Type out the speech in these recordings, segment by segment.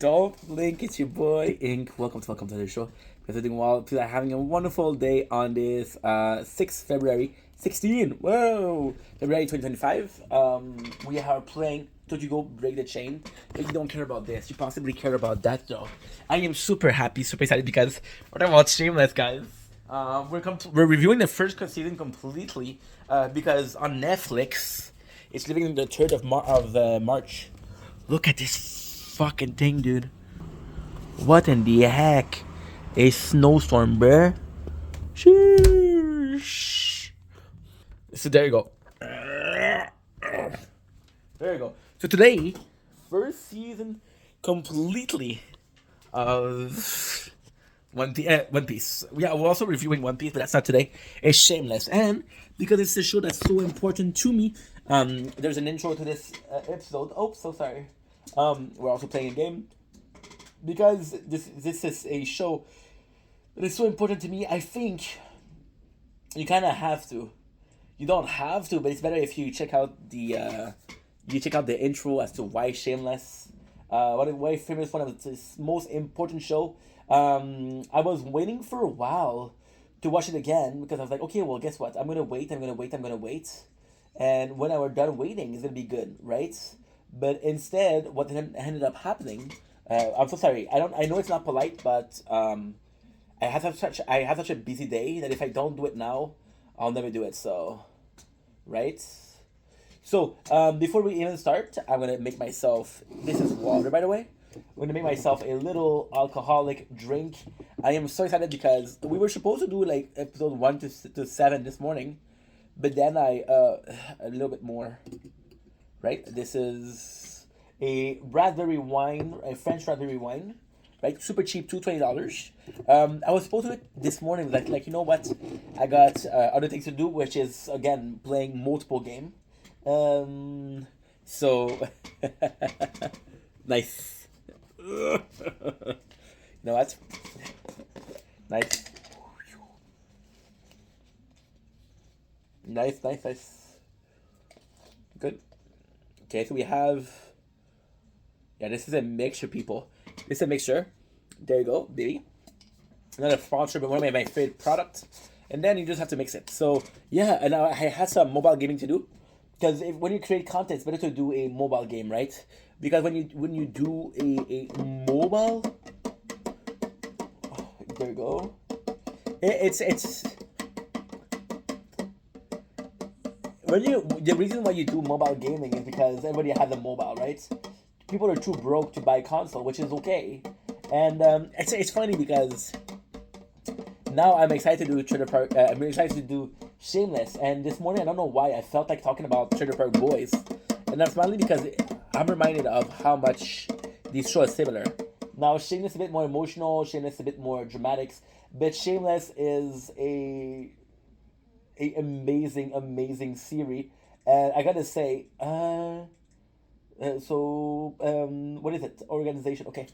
Don't blink, it's your boy Ink. Welcome to the show. Because we're doing well. People are having a wonderful day on this 6th February 16. Whoa! February 2025. We are playing Don't You Go Break the Chain. If you don't care about this, you possibly care about that though. I am super happy, super excited because we're talking about Shameless, guys. We're reviewing the first season completely because on Netflix it's leaving the 3rd of March. Look at this fucking thing, dude. What in the heck? A snowstorm, bruh. Sheesh. So there you go. There you go. So today, first season completely of One Piece. Yeah, we're also reviewing One Piece, but that's not today. It's Shameless, and because it's a show that's so important to me, there's an intro to this episode. Oh, so sorry. We're also playing a game because this is a show that is so important to me. I think you kind of have to. You don't have to, but it's better if you check out the intro as to why Shameless. Why Famous, one of his most important show. I was waiting for a while to watch it again because I was like, okay, well, guess what? I'm gonna wait. And when I were done waiting, it's gonna be good, right? But instead, what ended up happening, I'm so sorry. I know it's not polite, but I have such a busy day that if I don't do it now, I'll never do it. So, right? So, before we even start, I'm gonna make myself. This is water, by the way. I'm gonna make myself a little alcoholic drink. I am so excited because we were supposed to do like episode 1 to 7 this morning, but then a little bit more. Right, this is a raspberry wine, a French raspberry wine. Right, super cheap, $20. I was supposed to do it this morning, like you know what? I got other things to do, which is again playing multiple game. So nice. You know what? Nice. Nice. Good. Okay, so we have. Yeah, this is a mixture, people. This is a mixture. There you go, baby. Another sponsor, but one of my favorite products. And then you just have to mix it. So yeah, and I had some mobile gaming to do. Because when you create content, it's better to do a mobile game, right? Because when you do a mobile, oh, there you go. It's the reason why you do mobile gaming is because everybody has a mobile, right? People are too broke to buy a console, which is okay. And it's funny because now I'm excited to do Trailer Park. I'm excited to do Shameless, and this morning I don't know why I felt like talking about Trailer Park Boys, and that's finally because I'm reminded of how much these shows are similar. Now Shameless is a bit more emotional, Shameless is a bit more dramatics, but Shameless is a amazing series, and I gotta say, what is it? Organization, okay.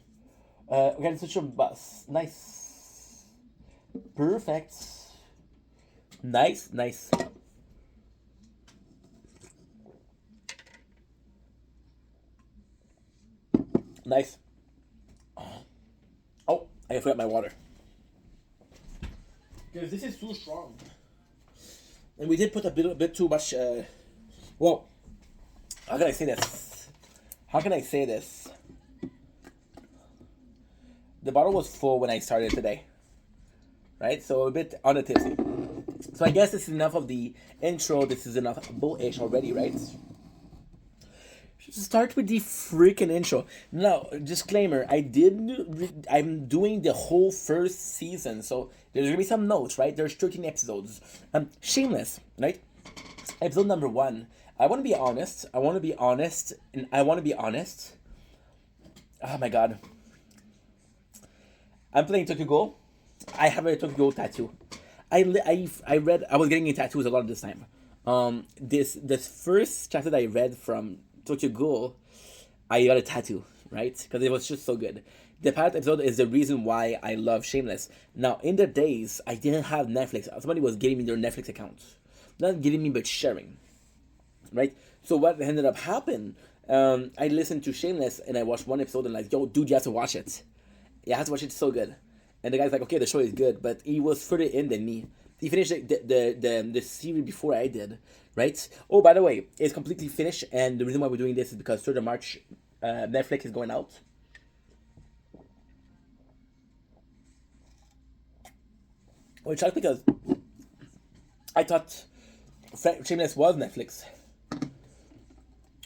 Organization bus, nice, perfect. Nice. Nice. Oh, I forgot my water. Because this is too strong. And we did put a bit too much. Well, how can I say this? The bottle was full when I started today. Right? So a bit on the tipsy. So I guess this is enough of the intro. This is enough bullish already, right? Start with the freaking intro. Now, disclaimer: I'm doing the whole first season, so there's gonna be some notes, right? There's 13 episodes. Shameless, right? Episode number 1. I want to be honest. Oh my god! I'm playing Tokyo Ghoul. I have a Tokyo Ghoul tattoo. I was getting tattoos a lot of this time. This first chapter that I read from Tokyo Ghoul, I got a tattoo, right? Because it was just so good. The pilot episode is the reason why I love Shameless. Now, in the days, I didn't have Netflix. Somebody was giving me their Netflix account. Not giving me, but sharing, right? So what ended up happening I listened to Shameless and I watched one episode and like, yo, dude, you have to watch it. Yeah, I have to watch it. It's so good. And the guy's like, okay, the show is good, but he was further in than me. He finished the series before I did, right? Oh, by the way, it's completely finished, and the reason why we're doing this is because 3rd of March, Netflix is going out. Which sucks because I thought Shameless was Netflix.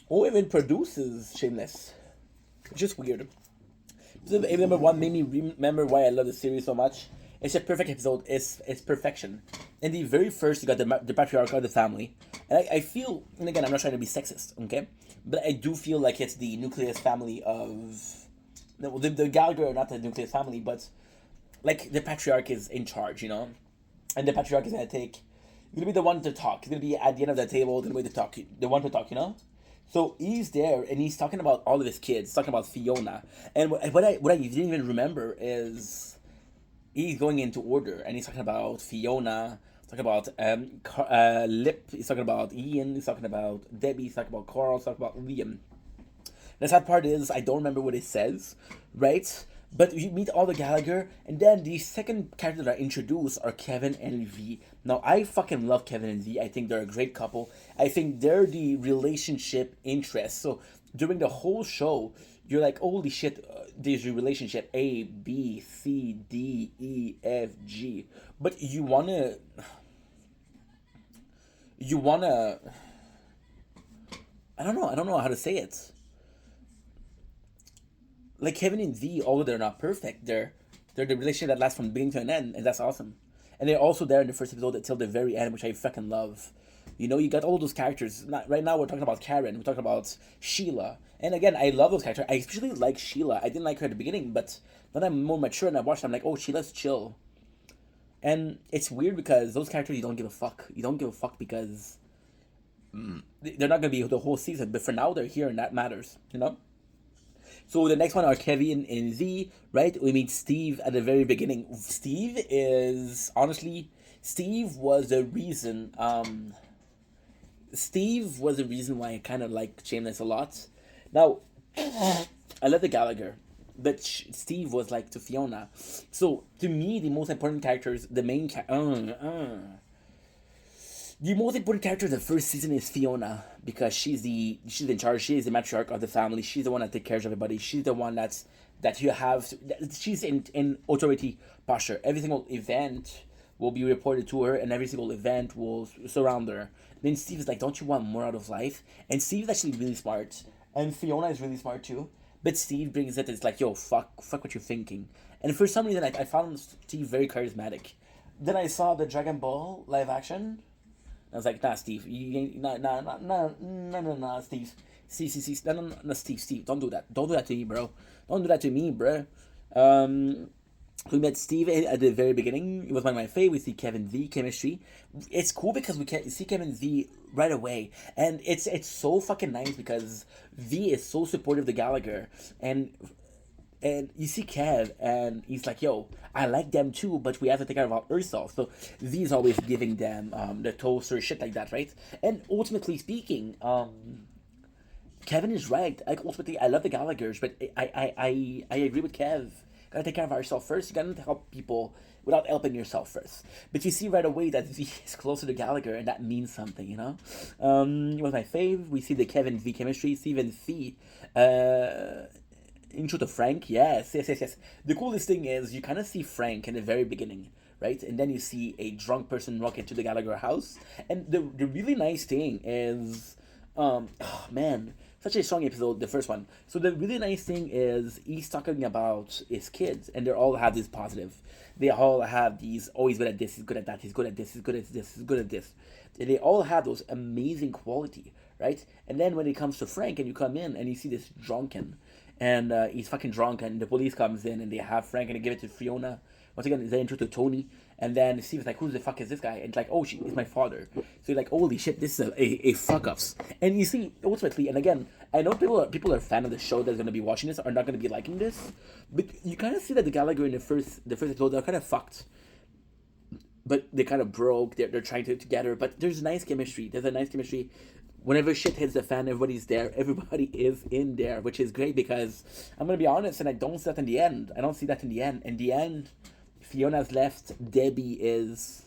Who even produces Shameless? It's just weird. Number one made me remember why I love the series so much. It's a perfect episode. It's perfection. In the very first, you got the patriarch of the family, and I feel, and again, I'm not trying to be sexist, okay, but I do feel like it's the nucleus family of the Gallagher are not the nucleus family, but like the patriarch is in charge, and the patriarch is gonna be the one to talk. He's gonna be at the end of the table, the way to talk, the one to talk. So he's there and he's talking about all of his kids, talking about Fiona. And what I didn't even remember is he's going into order and he's talking about Fiona, talking about Lip, he's talking about Ian, he's talking about Debbie, he's talking about Carl, he's talking about Liam. The sad part is I don't remember what it says, right? But you meet all the Gallagher, and then the second character that are introduced are Kevin and V. Now, I fucking love Kevin and V. I think they're a great couple. I think they're the relationship interest. So, during the whole show, you're like, holy shit, there's a relationship A, B, C, D, E, F, G. But you wanna, I don't know how to say it. Like Kevin and V, although they're not perfect, they're the relationship that lasts from the beginning to an end, and that's awesome. And they're also there in the first episode until the very end, which I fucking love. You got all those characters. Not, right now, we're talking about Karen. We're talking about Sheila. And again, I love those characters. I especially like Sheila. I didn't like her at the beginning, but then I'm more mature and I watched. I'm like, oh, Sheila's chill. And it's weird because those characters you don't give a fuck. You don't give a fuck because they're not gonna be the whole season. But for now, they're here, and that matters. So the next one are Kevin and Z, right? We meet Steve at the very beginning. Steve was the reason. Steve was the reason why I kind of like Shameless a lot. Now, I love the Gallagher, but Steve was like to Fiona. So to me, the most important characters, the most important character of the first season is Fiona because she's in charge. She is the matriarch of the family. She's the one that takes care of everybody. She's the one that you have. She's in authority posture. Every single event will be reported to her, and every single event will surround her. Then Steve is like, "Don't you want more out of life?" And Steve is actually really smart, and Fiona is really smart too. But Steve brings it. It's like, "Yo, fuck what you're thinking." And for some reason, I found Steve very charismatic. Then I saw the Dragon Ball live action. I was like, nah, Steve, you ain't, nah, Steve, no, Steve, don't do that to me, bro, don't do that to me, bro. Um, we met Steve at the very beginning. It was one of my favorites. We see Kevin V chemistry. It's cool because we can see Kevin V right away, and it's so fucking nice because V is so supportive of the Gallagher, and you see Kev, and he's like, yo, I like them too, but we have to take care of ourselves. So V's always giving them the toaster, shit like that, right? And ultimately speaking, Kevin is right. Like, ultimately, I love the Gallaghers, but I agree with Kev. Gotta take care of ourselves first. You gotta help people without helping yourself first. But you see right away that V is closer to Gallagher, and that means something. It was my fave. We see the Kevin V chemistry. Steven V. Intro to Frank, yes. The coolest thing is you kind of see Frank in the very beginning, right? And then you see a drunk person walk into the Gallagher house. And the really nice thing is, oh man, such a strong episode, the first one. So the really nice thing is he's talking about his kids, and they all have this positive. They all have these, oh, he's good at this, he's good at that, he's good at this, he's good at this, he's good at this. And they all have those amazing quality, right? And then when it comes to Frank, and you come in and you see this drunken, and he's fucking drunk, and the police comes in, and they have Frank, and they give it to Fiona. Once again, they intro to Tony, and then Steve's like, who the fuck is this guy? And it's like, oh, it's my father. So you're like, holy shit, this is a fuck-ups. And you see, ultimately, and again, I know people are fan of the show that's going to be watching this, are not going to be liking this, but you kind of see that the Gallagher in the first episode, they're kind of fucked. But they kind of broke, they're trying to together, but there's a nice chemistry. Whenever shit hits the fan, everybody's there. Everybody is in there, which is great because I'm gonna be honest, and I don't see that in the end. I don't see that in the end. In the end, Fiona's left. Debbie is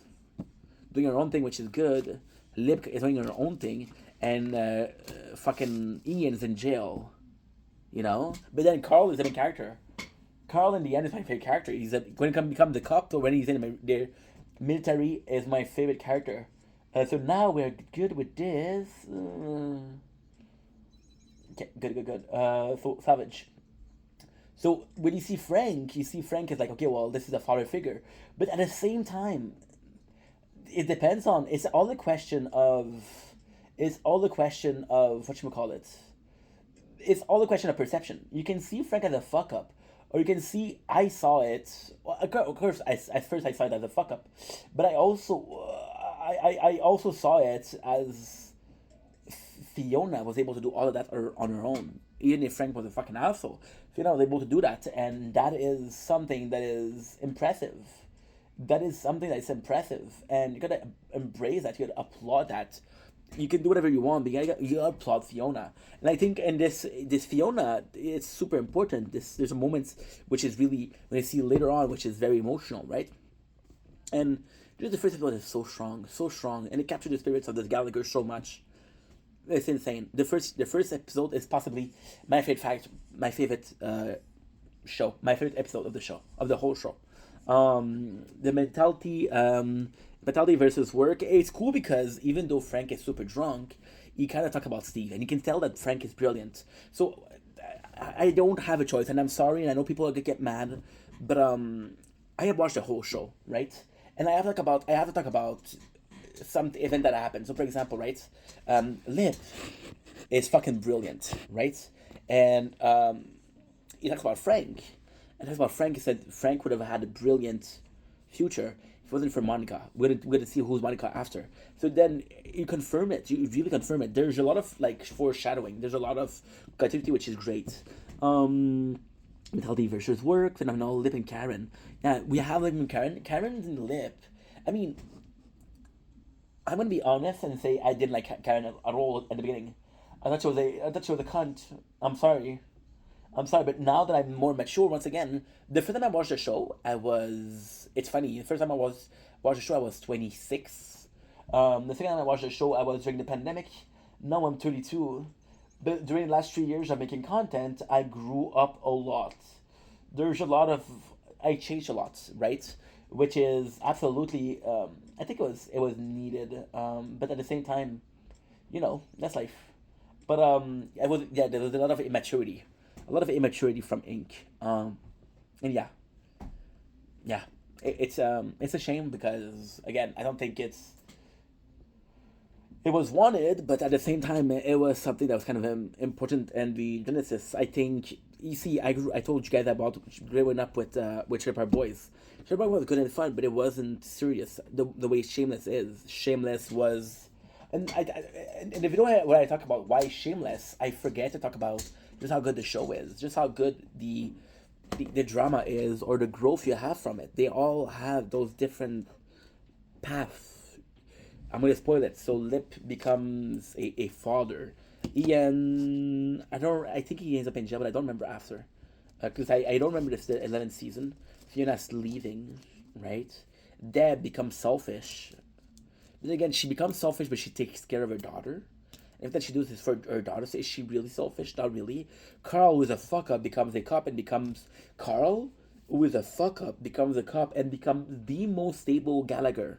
doing her own thing, which is good. Lip is doing her own thing, and fucking Ian's in jail. You know, but then Carl is the main character. Carl in the end is my favorite character. When he become the cop or when he's in the military is my favorite character. So now we're good with this. Okay, good. So Savage. So when you see Frank is like, okay, well, this is a father figure, but at the same time, it depends on. It's all the question of what you call it. It's all a question of perception. You can see Frank as a fuck up, or you can see I saw it. Well, of course, at first I saw it as a fuck up, but I also saw it as Fiona was able to do all of that on her own. Even if Frank was a fucking asshole, Fiona was able to do that, and that is something that is impressive. That is something that is impressive, and you gotta embrace that. You gotta applaud that. You can do whatever you want, but you gotta applaud Fiona. And I think in this Fiona, it's super important. There's a moment which is really when I see later on, which is very emotional, right? And just the first episode is so strong, and it captured the spirits of this Gallagher so much. It's insane. The first episode is possibly my favorite show, my favorite episode of the show, of the whole show. The mentality versus work. It's cool because even though Frank is super drunk, he kind of talk about Steve, and you can tell that Frank is brilliant. So I don't have a choice, and I'm sorry, and I know people are gonna get mad, but I have watched the whole show, right? And I have to talk about some event that happened. So for example, right, Lip is fucking brilliant, right? And he talks about Frank, and talks about Frank. He said Frank would have had a brilliant future if it wasn't for Monica. We're gonna see who's Monica after. So then you confirm it. You really confirm it. There's a lot of like foreshadowing. There's a lot of continuity, which is great. Mentality versus work. Phenomenal. Lip and Karen. Yeah, we have Lip and Karen. Karen's in Lip. I mean, I'm gonna be honest and say I didn't like Karen at all at the beginning. I thought she was a cunt. I'm sorry. I'm sorry, but now that I'm more mature, once again, the first time I watched the show, I was. It's funny. The first time watched the show, I was 26. The second time I watched the show, I was during the pandemic. Now I'm 32. But during the last 3 years of making content, I grew up a lot. There's a lot of. I changed a lot, right? Which is absolutely. I think it was needed. But at the same time, that's life. But I was yeah. There was a lot of immaturity, from Ink. And yeah, it's a shame because again, I don't think it was wanted, but at the same time, it was something that was kind of important. And the genesis, I think, you see, I told you guys about growing up with Sherpa Boys. Sherpa was good and fun, but it wasn't serious. The way Shameless is. Shameless was, and in the video where I talk about why Shameless, I forget to talk about just how good the show is, just how good the drama is, or the growth you have from it. They all have those different paths. I'm gonna spoil it. So Lip becomes a father. Ian, I think he ends up in jail, but I don't remember after, because I don't remember the 11th season. Fiona's leaving, right? Deb becomes selfish. But again, she becomes selfish, but she takes care of her daughter. If that she does this for her daughter, so is she really selfish? Not really. Carl, who is a fuck up, becomes a cop and becomes Carl, who is a fuck up, becomes a cop and becomes the most stable Gallagher,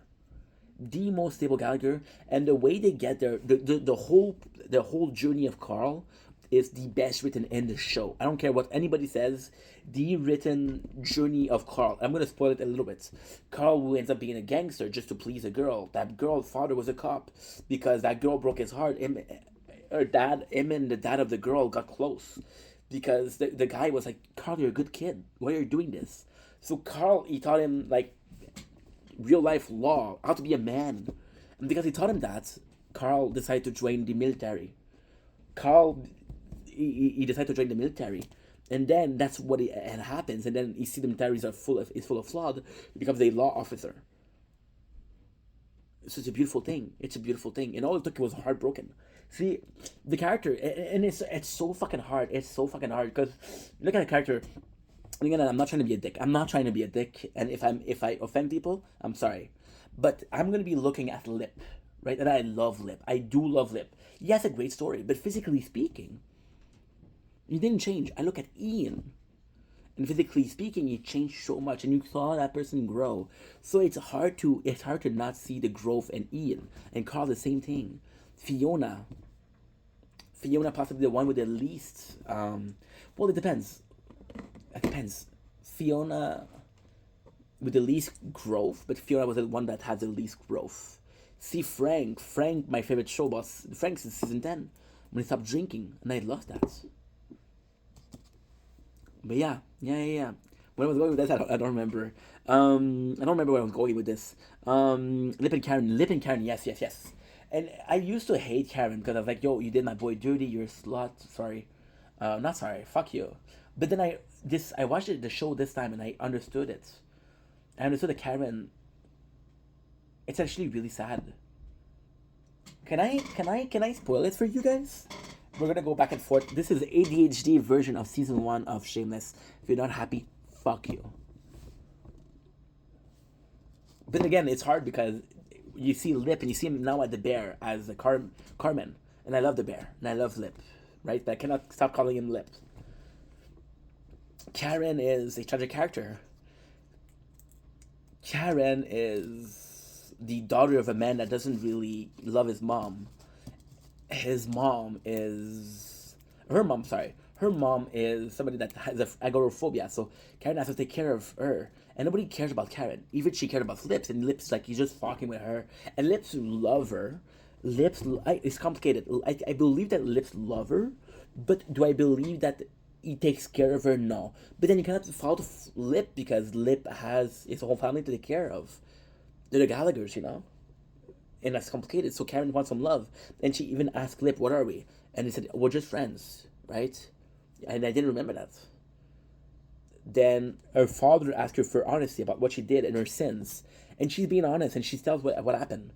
and the way they get there, the whole journey of Carl is the best written in the show. I don't care what anybody says. The written journey of Carl. I'm gonna spoil it a little bit. Carl, who ends up being a gangster just to please a girl. That girl's father was a cop because that girl broke his heart. Him and the dad of the girl got close because the guy was like, Carl, you're a good kid. Why are you doing this? So Carl, he taught him like real life law, how to be a man. And because he taught him that, Carl decided to join the military. Carl, he decided to join the military. And then that's what it happens. And then you see the militaries is full of fraud. He becomes a law officer. So it's a beautiful thing. It's a beautiful thing, and all it took was heartbroken. See, the character, and it's so fucking hard. It's so fucking hard because look at the character. And again, I'm not trying to be a dick. I'm not trying to be a dick. And if I offend people, I'm sorry, but I'm gonna be looking at Lip, right? And I love Lip. I do love Lip. He has a great story, but physically speaking, he didn't change. I look at Ian, and physically speaking, he changed so much, and you saw that person grow. So it's hard to not see the growth in Ian. And Carl, the same thing. Fiona, Fiona possibly the one with the least. Well, it depends. It depends. Fiona with the least growth, but Fiona was the one that had the least growth. See Frank. Frank, my favorite show boss. Frank's in season 10 when he stopped drinking, and I love that. But yeah. When I was going with this, I don't remember. I don't remember where I was going with this. Lip and Karen, yes. And I used to hate Karen because I was like, yo, you did my boy dirty, you're a slut. Sorry. Not sorry, fuck you. But then I watched the show this time and I understood it. I understood that Karen, it's actually really sad. Can I spoil it for you guys? We're gonna go back and forth. This is ADHD version of season 1 of Shameless. If you're not happy, fuck you. But again, it's hard because you see Lip and you see him now at the bear as the Carmen, and I love the bear and I love Lip, right? But I cannot stop calling him Lip. Karen is a tragic character. Karen is the daughter of a man that doesn't really love his mom. His mom is her mom. Sorry, her mom is somebody that has agoraphobia. So Karen has to take care of her, and nobody cares about Karen. Even she cared about Lips, and Lips like he's just fucking with her, and Lips love her. It's complicated. I believe that Lips love her, but do I believe that he takes care of her? No. But then you cannot fault Lip because Lip has his whole family to take care of. They're the Gallaghers, you know? And that's complicated. So Karen wants some love. And she even asked Lip, what are we? And he said, we're just friends, right? And I didn't remember that. Then her father asked her for honesty about what she did and her sins. And she's being honest and she tells what happened.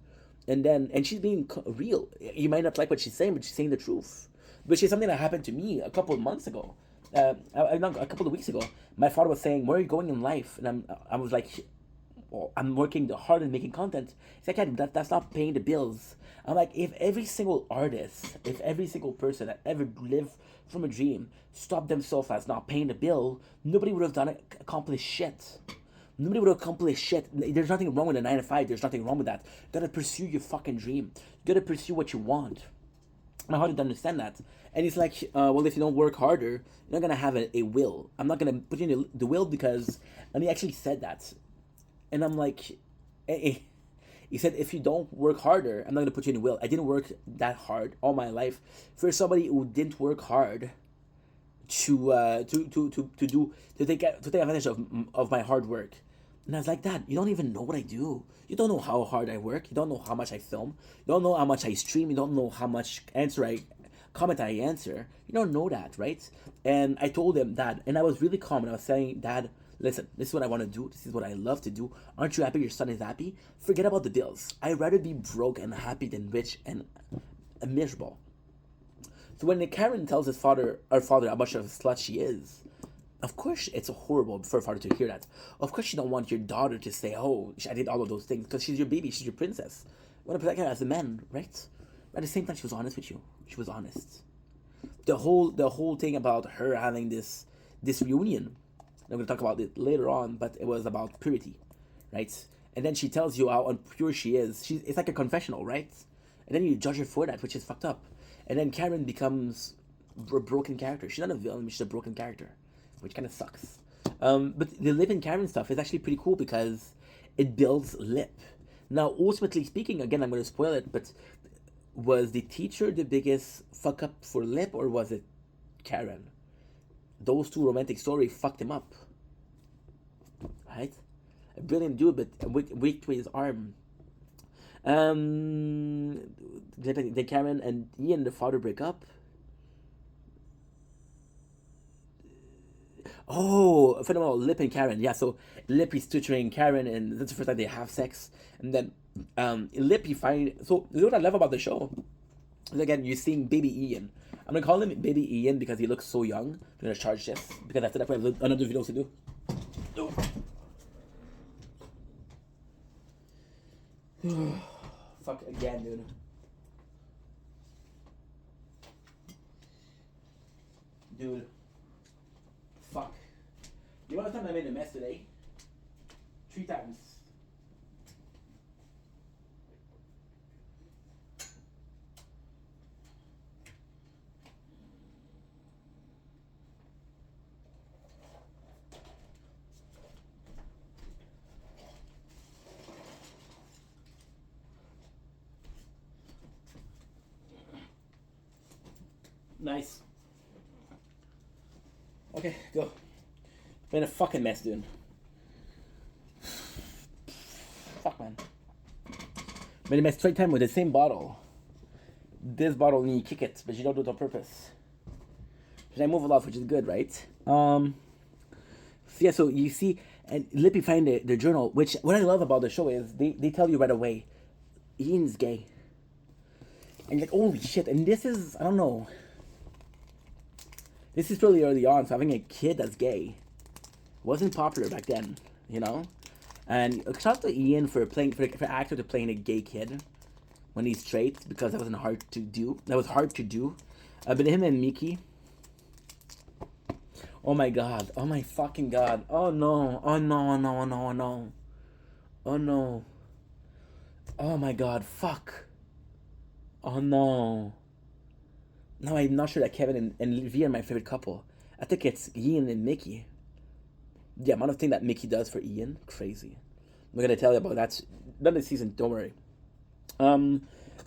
And she's being real. You might not like what she's saying, but she's saying the truth. Which is something that happened to me a couple of months ago. Not a couple of weeks ago. My father was saying, where are you going in life? And I was like, well, I'm working hard and making content. He's like, yeah, that's not paying the bills. I'm like, if every single artist, if every single person that ever lived from a dream stopped themselves as not paying the bill, nobody would have accomplished shit. Nobody would have accomplished shit. There's nothing wrong with a 9 to 5. There's nothing wrong with that. You gotta pursue your fucking dream. You gotta pursue what you want. My heart didn't understand that. And he's like, well, if you don't work harder, you're not gonna have a will. I'm not gonna put you in the will because, and he actually said that. And I'm like, hey. He said, if you don't work harder, I'm not gonna put you in the will. I didn't work that hard all my life. For somebody who didn't work hard to take advantage of my hard work. And I was like, Dad, you don't even know what I do. You don't know how hard I work. You don't know how much I film. You don't know how much I stream. You don't know how much comment I answer. You don't know that, right? And I told him, Dad, and I was really calm. And I was saying, Dad, listen, this is what I want to do. This is what I love to do. Aren't you happy your son is happy? Forget about the bills. I'd rather be broke and happy than rich and miserable. So when Karen tells her father how much of a slut she is, of course it's horrible for a father to hear that. Of course you don't want your daughter to say, oh, I did all of those things, because she's your baby, she's your princess. You want to protect her as a man, right? But at the same time, she was honest with you. She was honest. The whole thing about her having this reunion, I'm going to talk about it later on, but it was about purity, right? And then she tells you how unpure she is. It's like a confessional, right? And then you judge her for that, which is fucked up. And then Karen becomes a broken character. She's not a villain, she's a broken character, which kind of sucks. But the Lip and Karen stuff is actually pretty cool because it builds Lip. Now, ultimately speaking, again, I'm going to spoil it, but was the teacher the biggest fuck up for Lip, or was it Karen? Those two romantic stories fucked him up, right? A brilliant dude, but weak to his arm. Then Karen and Ian, the father, break up. Oh, phenomenal. Lip and Karen. Yeah, so Lip is tutoring Karen, and that's the first time they have sex. And then Lip, you find so. What I love about the show is again you're seeing baby Ian. I'm gonna call him baby Ian because he looks so young. I'm gonna charge this because after that we have another video to do. Fuck again, dude. Dude. Fuck. You know what time I made a mess today? 3 times. Nice. Okay, go. Made a fucking mess, dude. Fuck, man. Made a mess 3 times with the same bottle. This bottle, you kick it, but you don't do it on purpose. Should I move a lot, which is good, right? So yeah, so you see, and Lippy find the journal, which what I love about the show is they tell you right away, Ian's gay. And you're like, holy shit, and this is, I don't know. This is really early on, so having a kid that's gay wasn't popular back then, you know? And shout out to Ian for playing, for actor to playing a gay kid when he's straight, because that wasn't hard to do. That was hard to do. But him and Mickey, oh my god, oh my fucking god, oh no, oh no, no, no, no, oh no, oh my god, fuck, oh no. No, I'm not sure that Kevin and Livia are my favorite couple. I think it's Ian and Mickey. The amount of thing that Mickey does for Ian, crazy. I'm gonna tell you about that. Not this season, don't worry.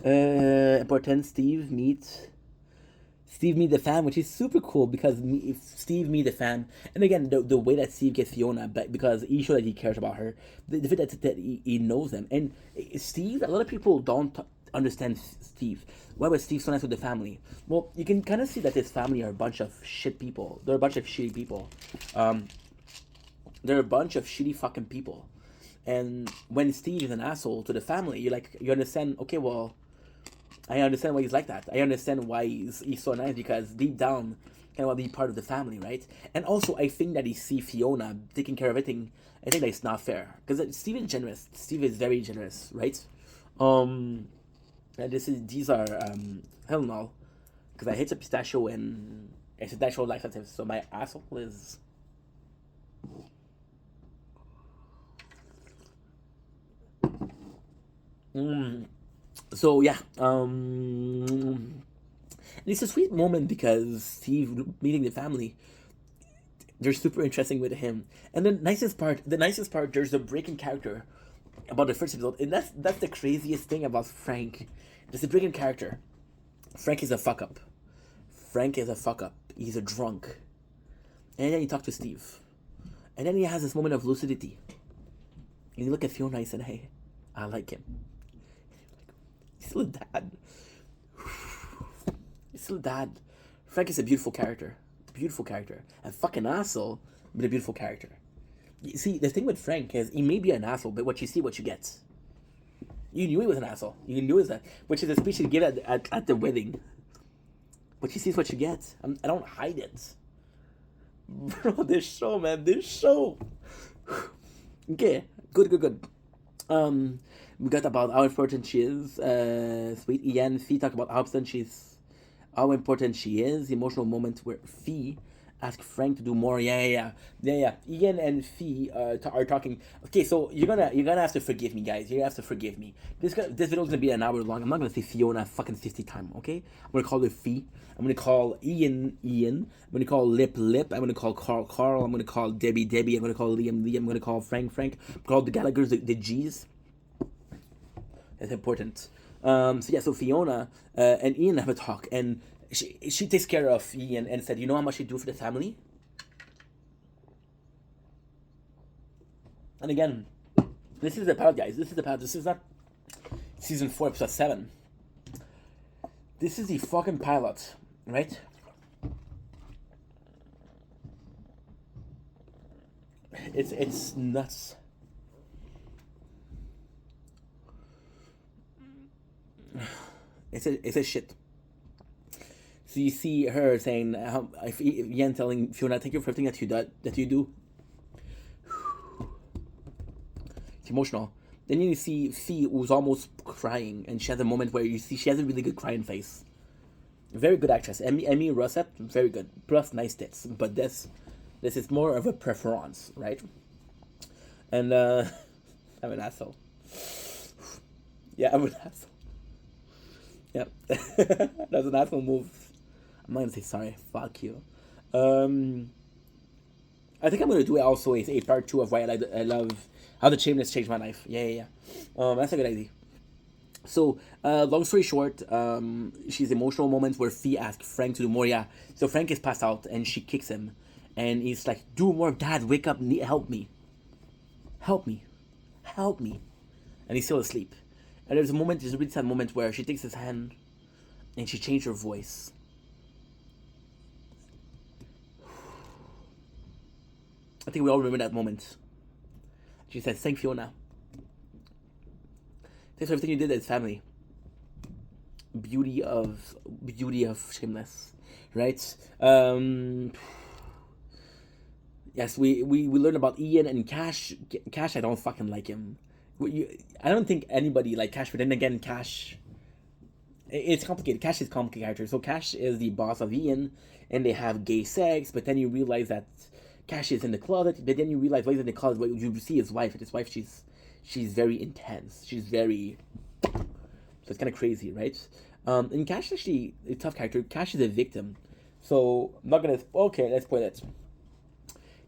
Important Steve meet the fan, which is super cool because if Steve meet the fan, and again the way that Steve gets Fiona, but because he showed that he cares about her, the fact that he knows them, and Steve, a lot of people don't understand Steve. Why was Steve so nice with the family? Well, you can kind of see that this family are a bunch of shit people. They're a bunch of shitty people. They're a bunch of shitty fucking people. And when Steve is an asshole to the family, you understand. Okay, well, I understand why he's like that. I understand why he's so nice because deep down, kind of want to be part of the family, right? And also, I think that he see Fiona taking care of everything. I think that's not fair because Steve is generous. Steve is very generous, right? And these are hell no, because I hate a pistachio and it's a natural laxative, so my asshole is. So yeah, it's a sweet moment because Steve meeting the family, they're super interesting with him. And the nicest part, there's a breaking character about the first episode, and that's the craziest thing about Frank. There's a breaking character. Frank is a fuck up. Frank is a fuck up. He's a drunk. And then he talks to Steve. And then he has this moment of lucidity. And you look at Fiona and said, hey, I like him. He's still a dad. He's still a dad. Frank is a beautiful character. Beautiful character. A fucking asshole, but a beautiful character. You see, the thing with Frank is he may be an asshole, but what you see, what you get. You knew he was an asshole. You knew it was that, which is a speech he gave at the wedding. What you see is what you get. I don't hide it. Bro, this show, man, this show. Okay, good. We got about how important she is. Sweet Ian, Fee talk about how important she is. Emotional moment where Fee ask Frank to do more. Yeah. Ian and Fee are talking. Okay, so you're gonna have to forgive me, guys. You're gonna have to forgive me. This video's gonna be an hour long. I'm not gonna say Fiona fucking 50 times. Okay, I'm gonna call her Fee. I'm gonna call Ian. I'm gonna call Lip. I'm gonna call Carl. I'm gonna call Debbie. I'm gonna call Liam. I'm gonna call Frank. I'm gonna call the Gallaghers the G's. That's important. So Fiona and Ian have a talk, and she takes care of Ian and said, you know how much you do for the family? And again, this is the pilot, guys. This is not season 4, episode 7. This is the fucking pilot, right? It's nuts. It's a shit. So you see her saying, if Yen telling Fiona, "Thank you for everything that you do." It's emotional. Then you see Fee, who's almost crying, and she has a moment where you see she has a really good crying face. Very good actress. Emmy Rossett, very good. Plus nice tits. But this is more of a preference, right? And I'm an asshole. Yeah, I'm an asshole. Yep. That's an asshole move. I'm not gonna say sorry. Fuck you. Um, I think I'm gonna do it also a part two of why I love how the Shameless changed my life. Yeah. That's a good idea. So, long story short, she's emotional moments where Fee asks Frank to do more. Yeah. So Frank is passed out and she kicks him, and he's like, "Do more, Dad. Wake up. Help me. Help me. Help me." And he's still asleep. And there's a really sad moment where she takes his hand and she changed her voice. I think we all remember that moment. She said, "Thank Fiona. Thanks for everything you did as family." Beauty of Shameless, right? Yes, we learned about Ian and Cash. Cash, I don't fucking like him. I don't think anybody like Cash, but then again, Cash. It's complicated. Cash is a complicated character. So Cash is the boss of Ian, and they have gay sex. But then you realize that Cash is in the closet. But then you realize while he's in the closet, what you see his wife. And his wife, she's very intense. She's very, so it's kind of crazy, right? And Cash is actually a tough character. Cash is a victim. So I'm not gonna. Okay, let's put it.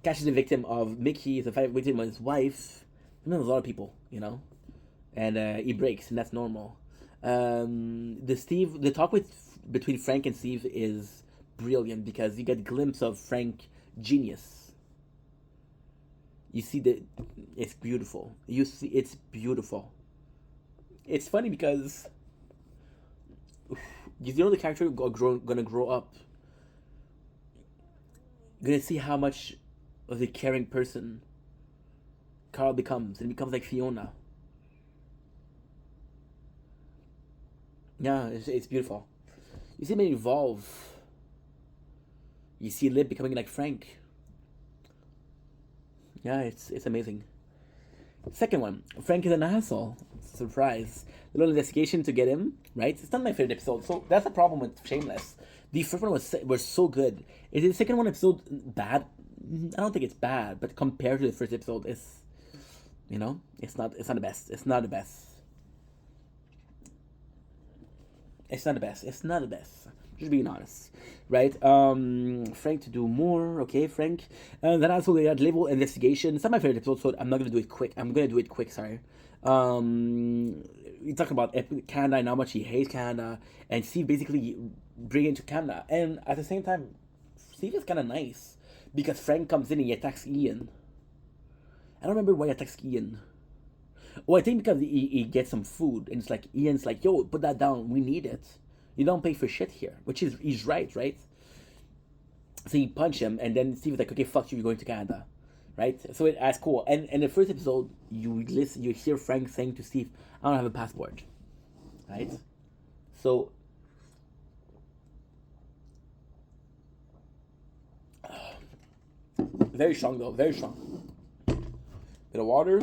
Cash is a victim of Mickey. He's a victim of his wife. There's a lot of people, and he breaks, and that's normal. The talk between Frank and Steve is brilliant because you get a glimpse of Frank genius. You see it's beautiful. It's beautiful. It's funny because the character gonna grow up, gonna see how much of a caring person Carl becomes, and becomes like Fiona. Yeah, it's beautiful. You see him evolve. You see Lib becoming like Frank. Yeah, it's amazing. Second one, Frank is an asshole. Surprise. The little investigation to get him, right? It's not my favorite episode. So that's the problem with Shameless. The first one was so good. Is the second one episode bad? I don't think it's bad, but compared to the first episode, it's not the best. It's not the best. It's not the best. It's not the best. Just being honest, right? Frank to do more. Okay, Frank. Then also we had level investigation. It's not my favorite episode, so I'm not gonna do it quick. I'm gonna do it quick. Sorry. We talk about Canada and how much he hates Canada, and Steve basically bring into Canada, and at the same time, Steve is kind of nice because Frank comes in and he attacks Ian. I don't remember why he attacks Ian. Oh, I think because he gets some food, and it's like Ian's like, "Yo, put that down. We need it. You don't pay for shit here," which is he's right? So he punch him, and then Steve is like, "Okay, fuck you. You're going to Canada," right? So that's cool. And in the first episode, you hear Frank saying to Steve, "I don't have a passport," right? So very strong though, very strong. Bit of water.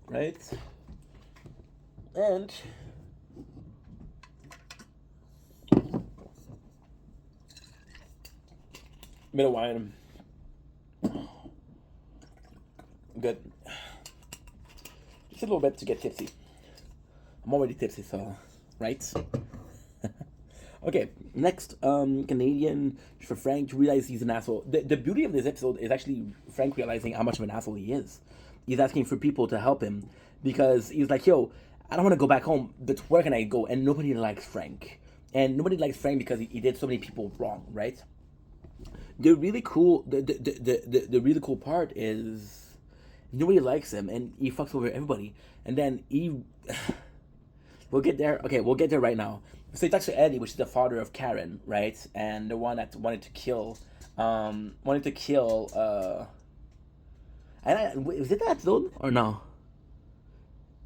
Right? And bit of wine. Good. Just a little bit to get tipsy. I'm already tipsy, so right? Okay, next, Canadian for Frank to realize he's an asshole. The beauty of this episode is actually Frank realizing how much of an asshole he is. He's asking for people to help him because he's like, "Yo, I don't want to go back home, but where can I go?" And nobody likes Frank. And nobody likes Frank because he did so many people wrong, right? The really cool the really cool part is nobody likes him and he fucks over everybody. And then we'll get there. Okay, we'll get there right now. So he talks to Eddie, which is the father of Karen, right? And the one that wanted to kill was it that episode or no?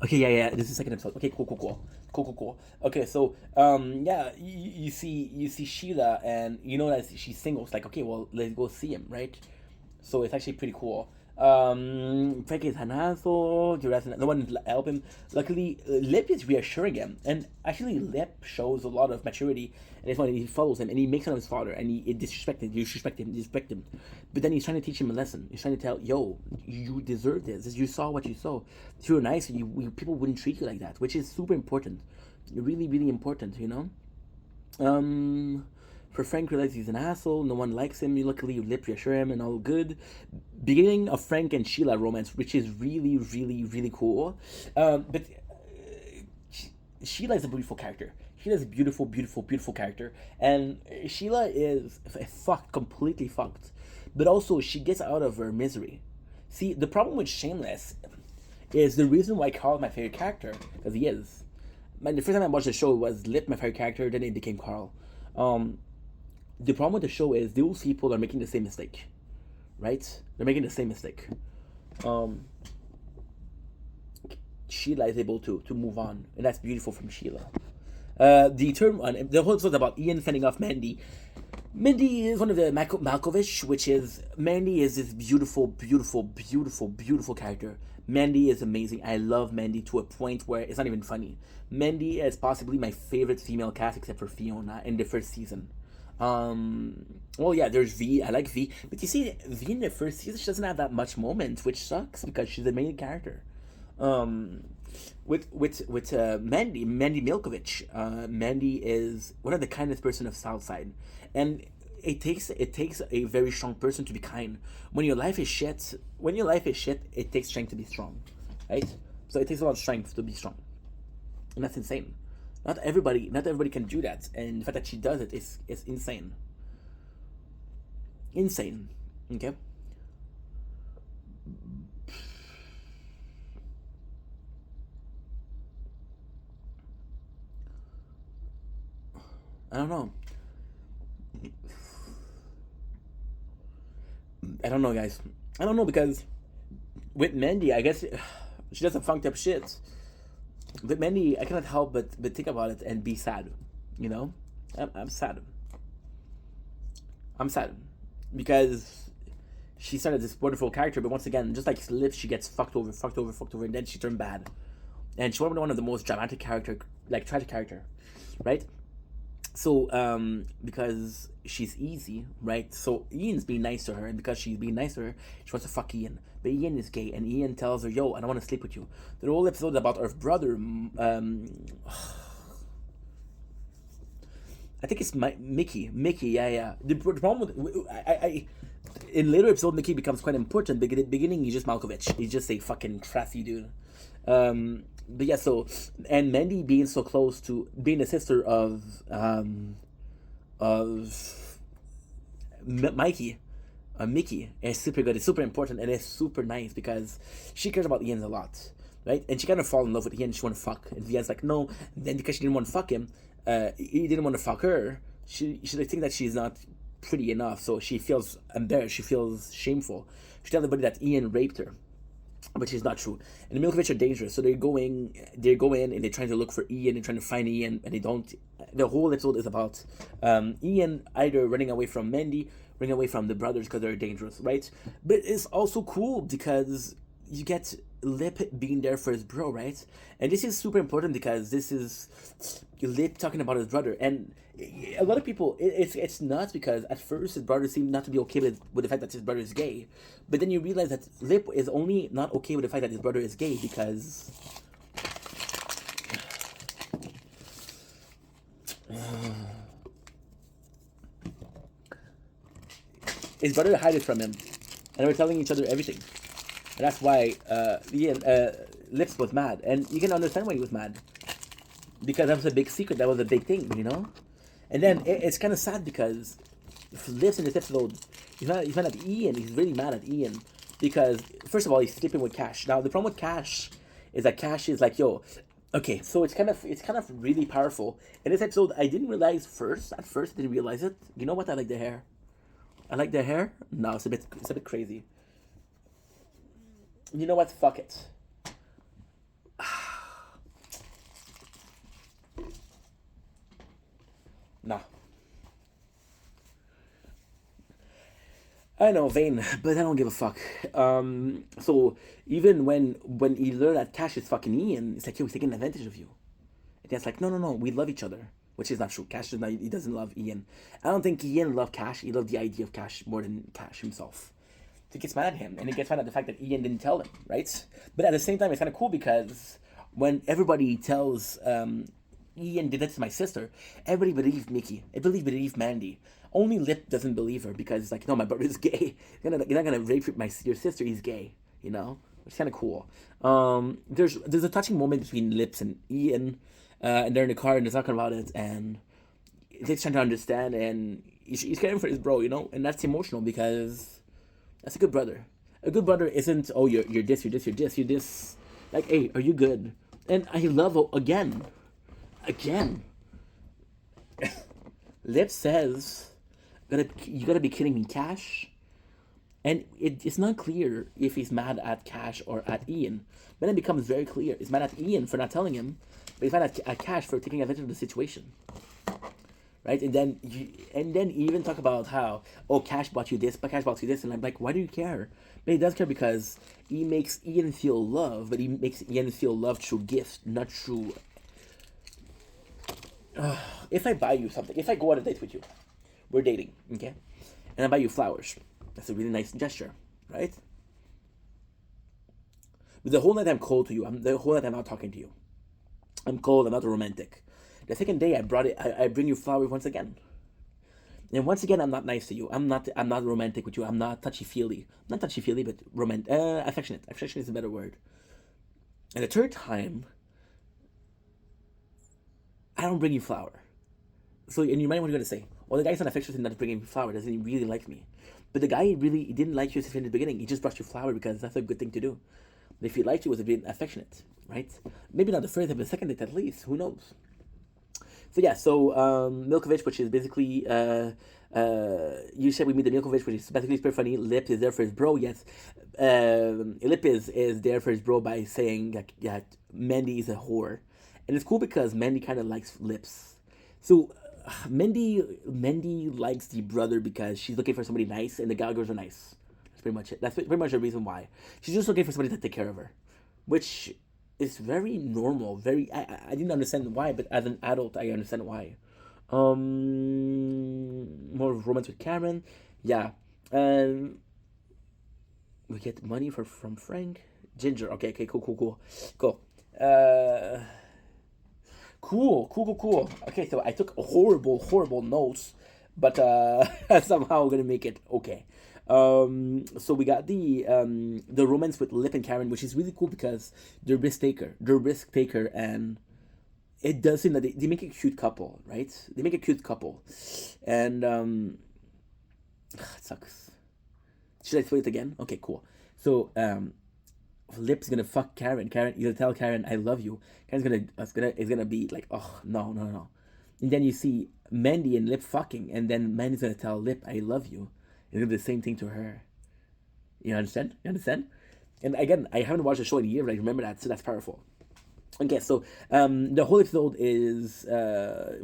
Okay, yeah. This is the second episode. Okay, cool. Cool, cool, cool. Okay, so yeah, you see Sheila, and you know that she's single. It's like, okay, well, let's go see him, right? So it's actually pretty cool. Frank is an asshole. No one help him. Luckily, Lip is reassuring him, and actually, Lip shows a lot of maturity. And it's when he follows him, and he makes fun of his father, and he disrespect him. But then he's trying to teach him a lesson. He's trying to tell, yo, you deserve this. You saw what you saw. If you were nice, people wouldn't treat you like that, which is super important. Really, really important, you know. For Frank realizes he's an asshole, no one likes him. Luckily, Lip reassure him, and all good. Beginning of Frank and Sheila romance, which is really, really, really cool. But Sheila is a beautiful character. Sheila is a beautiful, beautiful, beautiful character, and Sheila is fucked, completely fucked. But also, she gets out of her misery. See, the problem with Shameless is the reason why Carl is my favorite character, because he is. The first time I watched the show was Lip, my favorite character, then it became Carl. The problem with the show is those people are making the same mistake, right? They're making the same mistake. Sheila is able to move on, and that's beautiful from Sheila. The whole episode is about Ian fending off Mandy. Mandy is one of the Malkovich, which is Mandy is this beautiful, beautiful, beautiful, beautiful character. Mandy is amazing. I love Mandy to a point where it's not even funny. Mandy is possibly my favorite female cast except for Fiona in the first season. Well, yeah, there's V. I like V, but you see, V in the first season, she doesn't have that much moment, which sucks because she's the main character. With Mandy Milkovich, Mandy is one of the kindest person of Southside, and it takes a very strong person to be kind. When your life is shit, it takes strength to be strong, right? So it takes a lot of strength to be strong, and that's insane. Not everybody can do that, and the fact that she does it is insane. Insane. Okay. I don't know. I don't know, guys. I don't know because with Mandy, I guess she does some funked up shit. With Mandy, I cannot help but think about it and be sad. You know, I'm sad. I'm sad because she started this wonderful character, but once again, just like Liv, she gets fucked over, and then she turned bad. And she was one of the most dramatic character, like tragic character, right? So, because she's easy, right? So Ian's being nice to her, and because she's being nice to her, she wants to fuck Ian. But Ian is gay, and Ian tells her, "Yo, I don't want to sleep with you." The whole episode about her brother. I think it's Mickey. Mickey, yeah. The problem with in later episode, Mickey becomes quite important. But at the beginning, he's just Malkovich. He's just a fucking trashy dude. But yeah, so and Mandy being so close to being the sister of Mikey, Mickey is super good. It's super important and it's super nice because she cares about Ian a lot, right? And she kind of fall in love with Ian. She want to fuck, and Ian's like no. And then because she didn't want to fuck him, he didn't want to fuck her. She think that she's not pretty enough, so she feels embarrassed. She feels shameful. She tells everybody that Ian raped her, which is not true. And the Milkovich are dangerous, so they go in and they're trying to look for Ian and trying to find Ian, and they don't. The whole episode is about Ian either running away from Mandy, running away from the brothers because they're dangerous, right? But it's also cool because you get Lip being there for his bro, right? And this is super important because this is Lip talking about his brother, and a lot of people it's nuts because at first his brother seemed not to be okay with the fact that his brother is gay, but then you realize that Lip is only not okay with the fact that his brother is gay because his brother hid it from him, and they were telling each other everything. And that's why Lips was mad. And you can understand why he was mad. Because that was a big secret. That was a big thing, you know? And then it's kind of sad because Lips in this episode, he's mad at Ian. He's really mad at Ian. Because, first of all, he's sleeping with Cash. Now, the problem with Cash is that Cash is like, yo, okay, so it's kind of really powerful. In this episode, I didn't realize at first I didn't realize it. You know what? I like the hair. I like the hair. No, it's a bit crazy. You know what? Fuck it. Nah. I know, vain, but I don't give a fuck. So even when he learned that Cash is fucking Ian, it's like, yo, he's taking advantage of you. And it's like, no, no, no, we love each other, which is not true. Cash does not, he doesn't love Ian. I don't think Ian loved Cash. He loved the idea of Cash more than Cash himself. So he gets mad at him, and he gets mad at the fact that Ian didn't tell him, right? But at the same time, it's kind of cool because when everybody tells Ian did that to my sister, everybody believed Mickey. Everybody believed Mandy. Only Lip doesn't believe her because it's like, no, my brother's gay. You're not gonna rape your sister. He's gay, you know, which is kind of cool. There's a touching moment between Lips and Ian, and they're in the car and they're talking about it, and Lip's trying to understand, and he's caring for his bro, you know, and that's emotional because that's a good brother. A good brother isn't, oh, you're this, you're this, you're this, you're this. Like, hey, are you good? And I love, again. Lip says, you gotta be kidding me, Cash? And it's not clear if he's mad at Cash or at Ian. But then it becomes very clear. He's mad at Ian for not telling him, but he's mad at Cash for taking advantage of the situation. Right? And then you even talk about how, oh, Cash bought you this, but Cash bought you this. And I'm like, why do you care? But he does care because he makes Ian feel love, but he makes Ian feel love through gifts, not through... if I buy you something, if I go on a date with you, we're dating, okay? And I buy you flowers. That's a really nice gesture, right? But the whole night I'm cold to you. The whole night I'm not talking to you. I'm cold, I'm not romantic. The second day I bring you flowers once again. And once again, I'm not nice to you. I'm not romantic with you. I'm not touchy-feely. Not touchy-feely, but affectionate. Affectionate is a better word. And the third time, I don't bring you flower. So in your mind, what are you going to say? Well, the guy's not affectionate and not bringing me flower. Doesn't he really like me? But the guy really didn't like you in the beginning. He just brought you flower because that's a good thing to do. But if he liked you, it was a bit affectionate, right? Maybe not the first, but the second date at least. Who knows? So yeah, Milkovich, which is basically, you said we meet the Milkovich, which is basically super funny. Lip is there for his bro, yes. Lip is there for his bro by saying that Mandy is a whore. And it's cool because Mandy kind of likes Lips. So Mandy likes the brother because she's looking for somebody nice, and the girls are nice. That's pretty much it. That's pretty much the reason why. She's just looking for somebody to take care of her, which is very normal. I didn't understand why, but as an adult, I understand why. More romance with Karen, yeah. We get money from Frank. Ginger. Okay, cool. Cool. Okay, so I took horrible notes, but somehow I'm gonna make it okay. So we got the romance with Lip and Karen, which is really cool because they're risk taker, and it does seem that they make a cute couple, right? They make a cute couple, and it sucks. Should I play it again? Okay, cool. So Lip's gonna fuck Karen. Karen, you tell Karen I love you. Karen's gonna be like, oh no. And then you see Mandy and Lip fucking, and then Mandy's gonna tell Lip I love you. It's gonna do the same thing to her. You understand? And again, I haven't watched the show in a year, but I remember that, so that's powerful. Okay, so the whole episode is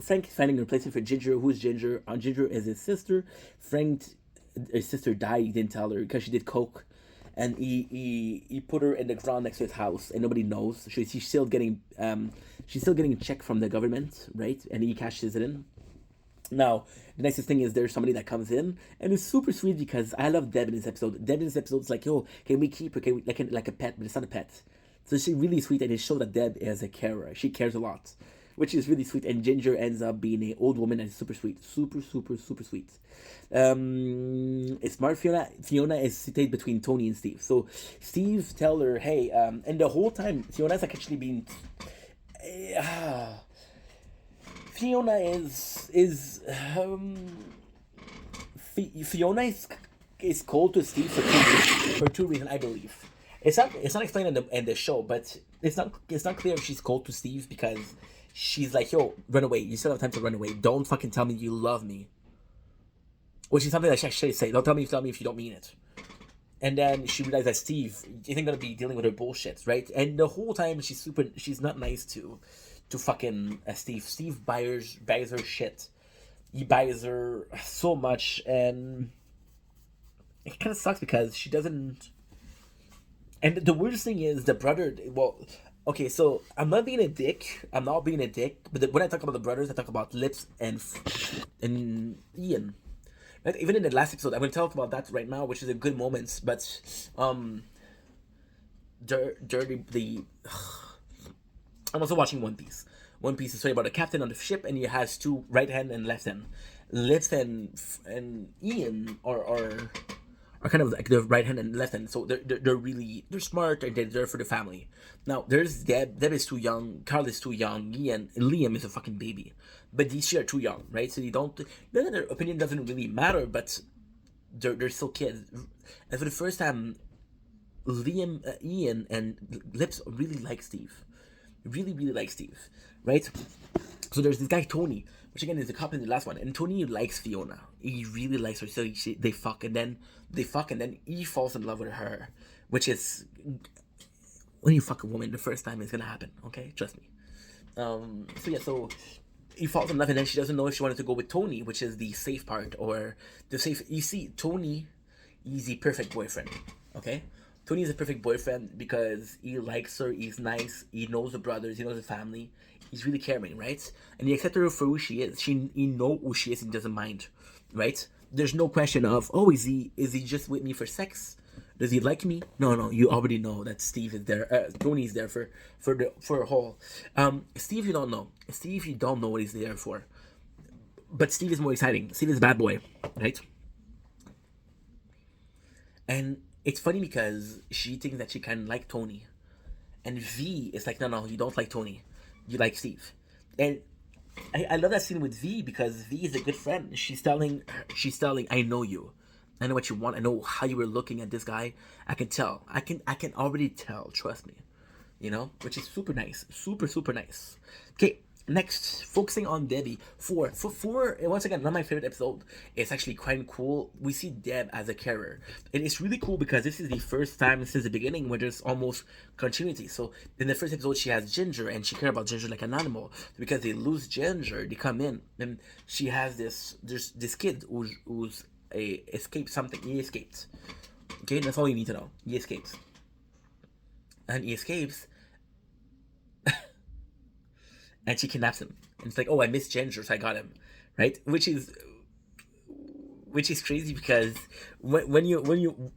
Frank finding a replacement for Ginger. Who's Ginger? Ginger is his sister. His sister died. He didn't tell her because she did coke, and he put her in the ground next to his house, and nobody knows. She's still getting a check from the government, right? And he cashes it in. Now, the nicest thing is there's somebody that comes in, and it's super sweet because I love Deb in this episode. Deb in this episode is like, yo, can we keep her? Can we, like a pet, but it's not a pet. So she's really sweet, and it shows that Deb is a carer. She cares a lot, which is really sweet. And Ginger ends up being an old woman and super sweet. Super sweet. It's smart. Fiona is seated between Tony and Steve. So Steve tell her, hey, and the whole time, Fiona's like actually being... Fiona is cold to Steve for two reasons, I believe. It's not explained in the show, but it's not clear if she's cold to Steve because she's like, yo, run away. You still have time to run away. Don't fucking tell me you love me. Which is something that she actually say. Don't tell me if you don't mean it. And then she realized that Steve isn't gonna be dealing with her bullshit, right? And the whole time she's not nice to fucking Steve. Steve buys her shit. he buys her so much, and it kind of sucks because she doesn't. And the weirdest thing is the brother. Well, okay, so I'm not being a dick. I'm not being a dick. But when I talk about the brothers, I talk about Lips and Ian. Right? Even in the last episode, I'm going to talk about that right now, which is a good moment. But dirty the. I'm also watching One Piece. One Piece is a story about a captain on the ship, and he has two right hand and left hand. Lips and Ian are kind of like the right hand and left hand. So they're really they're smart and they're there for the family. Now there's Deb. Deb is too young. Carl is too young. Ian Liam is a fucking baby. But these two are too young, right? So you don't. None of their opinion doesn't really matter, but they're still kids. And for the first time, Liam, Ian, and Lips really like Steve. Really like Steve, right? So there's this guy Tony, which again is the cop in the last one, and Tony likes Fiona. He really likes her. So they fuck, and then he falls in love with her, which is when you fuck a woman the first time it's gonna happen. Okay, trust me. So yeah, so he falls in love, and then she doesn't know if she wanted to go with Tony, which is the safe part or the safe. You see, Tony, he's the perfect boyfriend. Okay, Tony is a perfect boyfriend because he likes her. He's nice. He knows the brothers. He knows the family. He's really caring, right? And he accepted her for who she is. He know who she is and doesn't mind, right? There's no question of, oh, is he just with me for sex? Does he like me? No. You already know that Steve is there. Tony's there for a whole. Steve, you don't know. Steve, you don't know what he's there for. But Steve is more exciting. Steve is a bad boy, right? And it's funny because she thinks that she can like Tony, and V is like, no, you don't like Tony, you like Steve. And I love that scene with V because V is a good friend. She's telling, I know you, I know what you want, I know how you were looking at this guy. I can tell. I can already tell. Trust me, which is super nice, super nice. Okay, next, focusing on Debbie. For once again, not my favorite episode. It's actually quite cool. We see Deb as a carer, and it's really cool because this is the first time since the beginning where there's almost continuity. So in the first episode, she has Ginger, and she cares about Ginger like an animal. Because they lose Ginger, they come in, and she has this kid who's escaped something. He escaped. Okay, that's all you need to know. He escapes, and he escapes and she kidnaps him. And it's like, oh, I missed Ginger, so I got him, right? Which is crazy because when you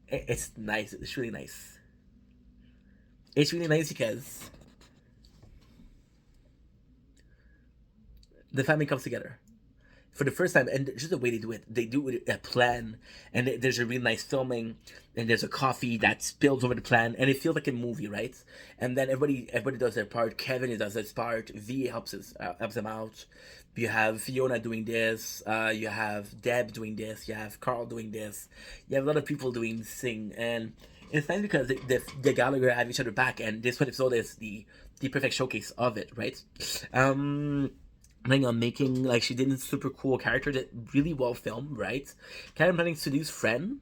it's nice. It's really nice. It's really nice because the family comes together for the first time, and just the way they do it a plan, and there's a really nice filming, and there's a coffee that spills over the plan, and it feels like a movie, right? And then everybody does their part. Kevin does his part. V helps him out. You have Fiona doing this. You have Deb doing this. You have Carl doing this. You have a lot of people doing this thing, and it's nice because the Gallagher have each other back, and this one episode is the perfect showcase of it, right? Planning on making, like, she did a super cool character that really well filmed, right? Karen planning to seduce Frank.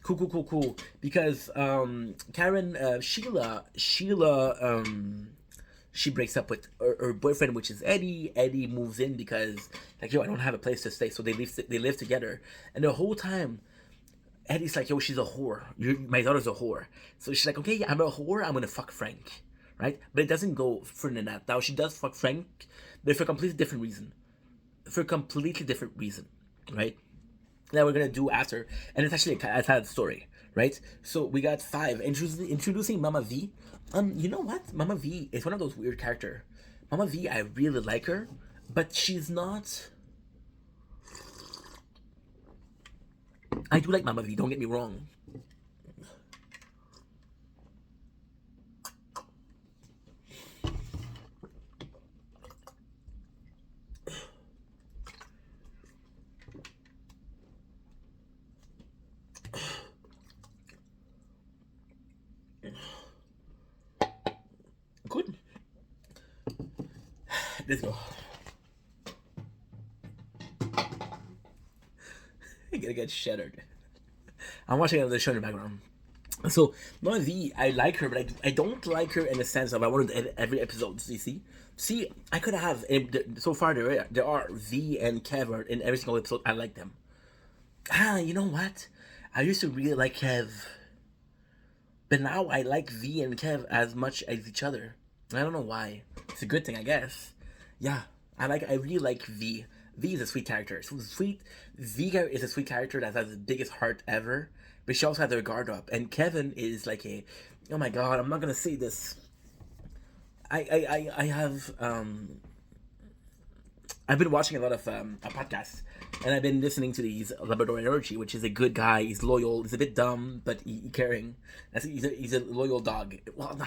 Cool. Because Karen, Sheila, she breaks up with her boyfriend, which is Eddie. Eddie moves in because, like, yo, I don't have a place to stay, so they live together. And the whole time, Eddie's like, yo, she's a whore. My daughter's a whore. So she's like, okay, yeah, I'm a whore. I'm gonna fuck Frank, right? But it doesn't go further than that. Now she does fuck Frank, but for a completely different reason. Right? That we're gonna do after, and it's actually a sad story, right? So we got 5 introducing Mama V. You know what? Mama V is one of those weird character. Mama V, I really like her, but she's not. I do like Mama V. Don't get me wrong. Good. Let's go. I'm gonna get shattered. I'm watching another show in the background. So not V, I like her, but I don't like her in the sense of I wanted to edit every episode. You see, I could have so far there are V and Kev are in every single episode. I like them. You know what? I used to really like Kev, but now I like V and Kev as much as each other. I don't know why. It's a good thing, I guess. Yeah, I really like V. V is a sweet character. So sweet. V is a sweet character that has the biggest heart ever, but she also has her guard up. And Kevin is like a, oh my god, I'm not gonna say this. I have I've been watching a lot of a podcast, and I've been listening to these Labrador Energy, which is a good guy. He's loyal. He's a bit dumb, but caring. He's a loyal dog. Well, nah,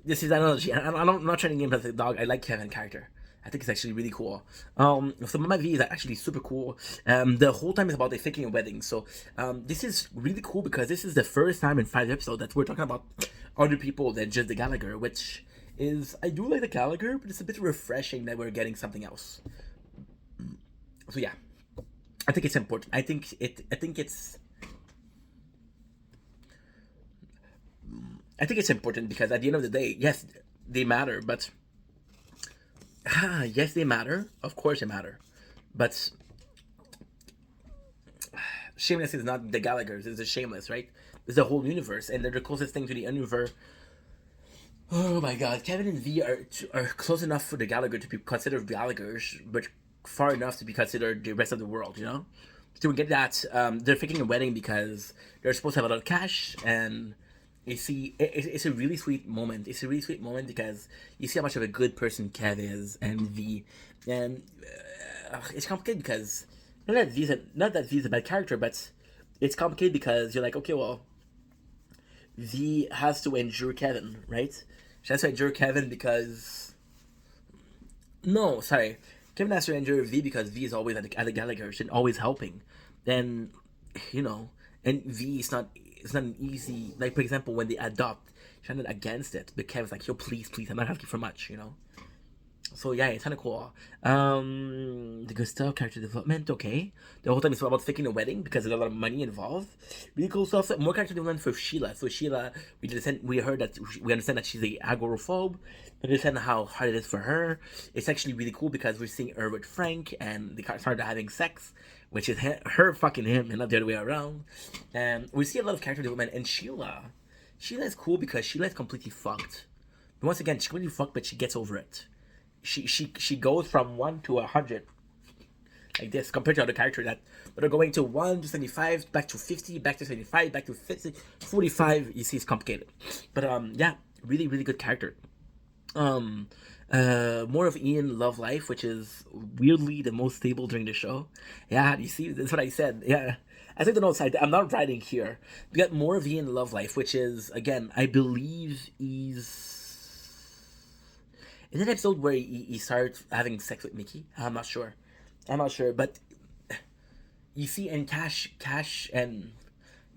this is analogy. I'm not trying to name him as a dog. I like Kevin character. I think it's actually really cool. So Mama V is actually super cool. The whole time is about the faking a wedding. So this is really cool because this is the first time in 5 episodes that we're talking about other people than just the Gallagher, which is I do like the Gallagher, but it's a bit refreshing that we're getting something else. So yeah, I think it's important. I think it's important because at the end of the day, yes, they matter, but yes, they matter. Of course, they matter, but Shameless is not the Gallagher's. It's the Shameless, right? It's the whole universe, and they're the closest thing to the universe. Oh my God, Kevin and V are close enough for the Gallagher to be considered Gallagher's, but far enough to be considered the rest of the world. So we get that they're faking a wedding because they're supposed to have a lot of cash, and you see, it's a really sweet moment. It's a really sweet moment because you see how much of a good person Kev is and V, and it's complicated because not that V's a bad character, but it's complicated because you're like, okay, well, V has to endure Kevin, right? She has to endure Kevin because no, sorry, Kevin has to endure V because V is always at the Gallagher and always helping. Then, you know, and V is not. It's not an easy. Like for example, when they adopt, she's not against it, but Kevin's like, "Yo, please, please, I'm not asking for much." So yeah, it's kind of cool. The Gustav character development, okay. The whole time it's about faking a wedding because there's a lot of money involved. Really cool stuff. More character development for Sheila. So Sheila, we heard that we understand that she's a agoraphobe. We understand how hard it is for her. It's actually really cool because we're seeing her with Frank and they started having sex, which is her fucking him and not the other way around. And we see a lot of character development. And Sheila is cool because Sheila is completely fucked. But once again, she's completely fucked, but she gets over it. She goes from 1 to 100 like this compared to other characters that are going to 1 to 75 back to 50 back to 75 back to 50 45. You see, it's complicated, but yeah, really really good character. More of Ian love life, which is weirdly the most stable during the show. Yeah, you see, that's what I said. Yeah, I think the notes I'm not writing here. We got more of Ian love life, which is again I believe he's in that episode where he started having sex with Mickey. I'm not sure. But you see, and Cash, and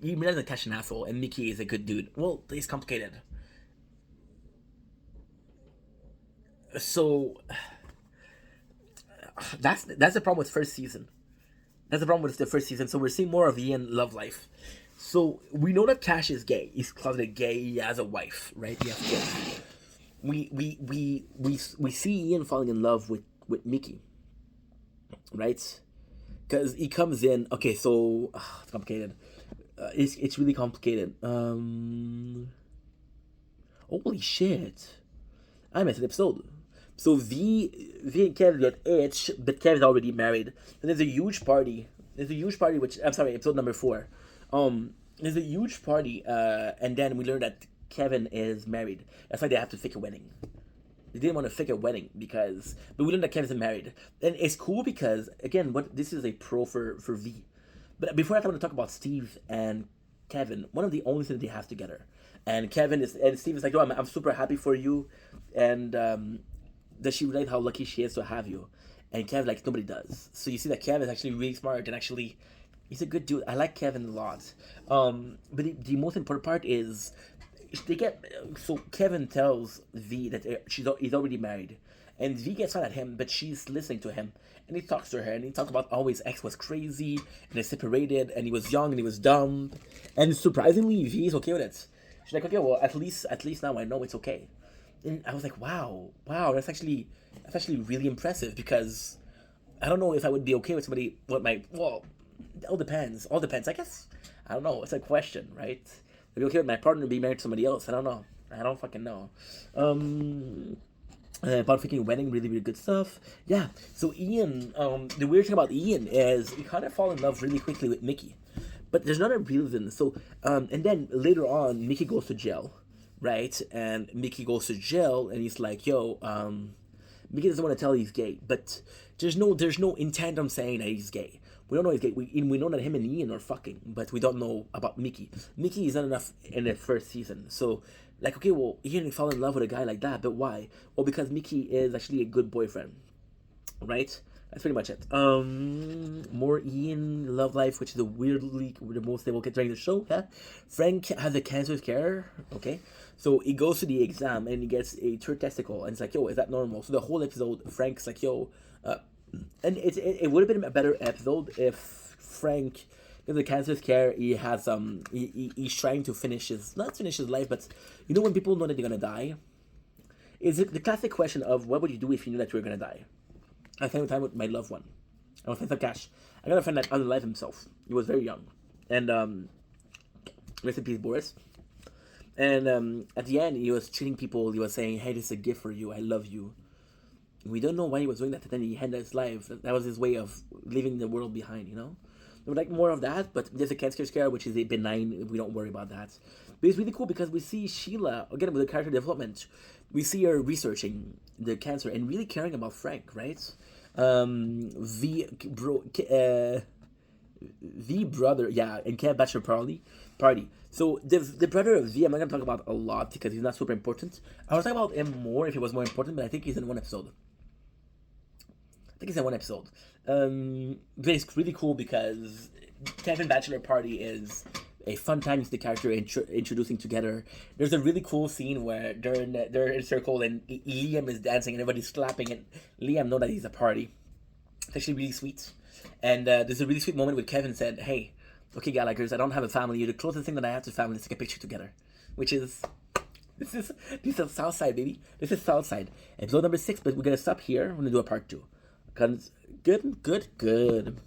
you realize that Cash an asshole, and Mickey is a good dude. Well, it's complicated. So that's the problem with first season. That's the problem with the first season. So we're seeing more of Ian love life. So we know that Cash is gay. He's closeted gay. He has a wife, right? He has kids. We see Ian falling in love with Mickey, right? Because he comes in. Okay, so it's complicated. It's really complicated. Holy shit! I missed an episode. So V and Kev get itch, but Kev is already married. And there's a huge party. Which I'm sorry, episode number 4. There's a huge party, and then we learn that Kevin is married. That's why they have to fake a wedding. They didn't want to fake a wedding but we learned that Kevin's married, and it's cool because again, what this is a pro for V. But before that, I want to talk about Steve and Kevin. One of the only things they have together, and Steve is like, "Oh, I'm super happy for you," and does she realize how lucky she is to have you? And Kevin like nobody does. So you see that Kevin is actually really smart and actually he's a good dude. I like Kevin a lot. But the most important part is they get so Kevin tells V that he's already married, and V gets mad at him, but she's listening to him, and he talks to her, and he talks about how his ex was crazy, and they separated, and he was young, and he was dumb, and surprisingly, V is okay with it. She's like, okay, well, at least now I know it's okay. And I was like, wow, that's actually really impressive, because I don't know if I would be okay with somebody. It all depends. I guess I don't know. It's a question, right? I'd be okay with my partner being married to somebody else. I don't know. I don't fucking know. About freaking wedding, really, really good stuff. Yeah. So Ian, the weird thing about Ian is he kind of fall in love really quickly with Mickey, but there's not a reason. So, and then later on, Mickey goes to jail, right? And Mickey goes to jail, and he's like, "Yo, Mickey doesn't want to tell he's gay, but there's no intent on saying that he's gay. We don't know he's gay. We know that him and Ian are fucking, but we don't know about Mickey. Mickey is not enough in the first season. So, like, okay, well, Ian fell in love with a guy like that, but why? Well, because Mickey is actually a good boyfriend, right? That's pretty much it. More Ian love life, which is the most stable kid during the show. Yeah, Frank has a cancer scare. Okay, so he goes to the exam and he gets a third testicle, and it's like, yo, is that normal? So the whole episode, Frank's like, yo, and it would have been a better episode if Frank, in the cancer scare, he has he's trying to not finish his life, but you know when people know that they're gonna die, is it the classic question of what would you do if you knew that you were gonna die? I spent time with my loved one. I want to spend some cash. I got a friend that unalived himself. He was very young, and rest in peace, Boris. And at the end, he was treating people. He was saying, "Hey, this is a gift for you. I love you." We don't know why he was doing that, but then he ended his life. That was his way of leaving the world behind, you know? We would like more of that, but there's a cancer scare, which is a benign, we don't worry about that. But it's really cool because we see Sheila, again, with the character development, we see her researching the cancer and really caring about Frank, right? The brother, yeah, and Camp Bachelor Party. So the brother of V, I'm not gonna talk about a lot because he's not super important. I was talking about him more if he was more important, but I think he's in one episode. I think it's in one episode. But it's really cool because Kevin Bachelor Party is a fun time to see the character introducing together. There's a really cool scene where they're in a circle and Liam is dancing and everybody's clapping and Liam knows that he's a party. It's actually really sweet. And there's a really sweet moment where Kevin said, "Hey, okay, Gallagher's, I don't have a family. You're the closest thing that I have to family. Let's take a picture together." Which is this is Southside, baby. This is Southside. Episode number 6, but we're gonna stop here. We're gonna do a part 2. Good.